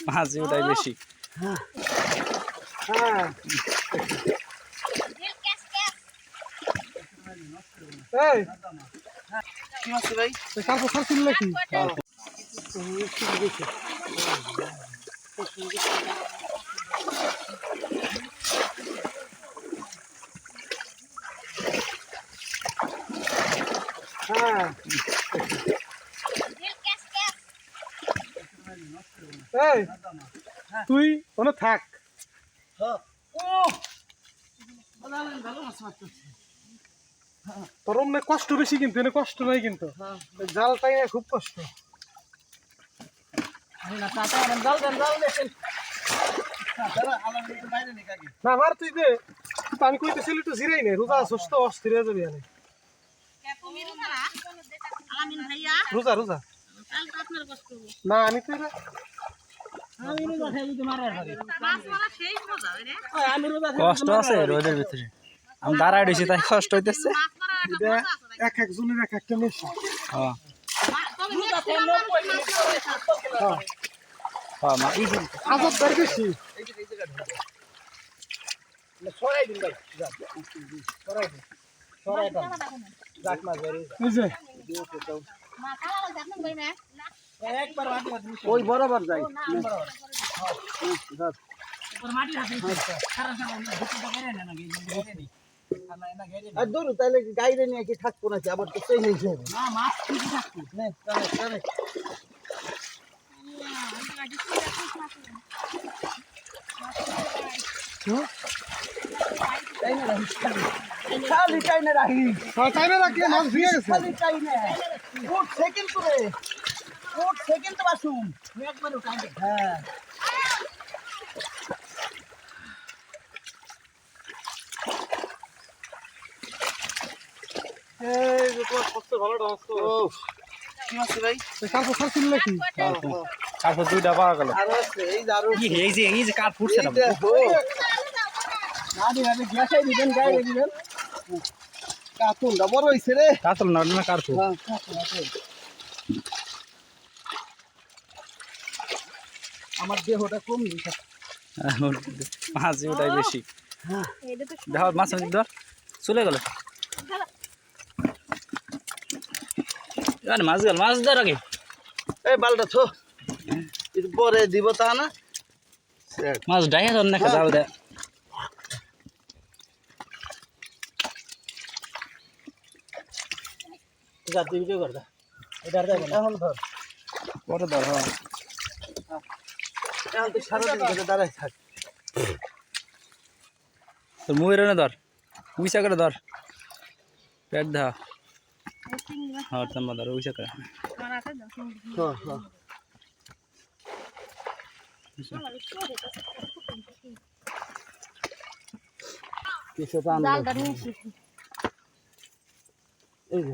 মাঝে ওটাই বেশি। কি মাছ ভাই? কালকে ছাড়ছিল নাকি? তুই ওখানে থাক। তোর অনেক কষ্ট বেশি, কিন্তু এনে কষ্ট নাই, কিন্তু জাল পাই না, খুব কষ্ট। না আমার তুই দে, আমি কইতেছিলি তো জিরাই নেই, রোজা আসছ তো অস্থির হয়ে যাবি। আনে রোজা রোজা না, আমি তো কষ্ট আছে রোদের ভিতরে, আমি দাঁড়ায় রয়েছি তাই কষ্ট হইতেছে। এক একজনের এক একটা নেশা। আজব বেশি। ওই বরাবর যাই। আর ধরু তাহলে গাইরে নিয়ে কি থাকবো নাকি, আবার তো সেই হিসেবে খালি টাইনে রাখি, টাইমে রাখলে মাছ ভেঙে গেছে। খালি টাইনে ফুট সেকেন্ড করে, ফুট সেকেন্ড বাসুম একবারও টাইনে। হ্যাঁ কি মাছ ভাই? কালকে ছাড়ছিল নাকি? তারপর দুইটা পাওয়া গেল। আরো আছে, এই যে আরো এই যে কাঠ ফুটছে না। গ্যাসাই দিবেন, গায়ে দিবেন। কাতুনটা বড় হয়েছে রে। কাতল না না কাঠ ফুট। আমার দেহটা কম মাঝে ওটাই বেশি। দেখো মাছ ধর চলে গেল। মাছ গেল, মাছ ধর আগে। এই বালটা থো, পরে দিব তা না। মাছ ডাইয়া ধর না, জাল দেয়। এখন ধর, পরে ধর। এখন তুই সারাদিন ধরে দাঁড়াই থাক। তোর মুখের এনে ধর, উইসা করে ধর, পেট ধা। হ্যাঁ তাম্বা ধর, উইসা করে। কিছু তো এই যে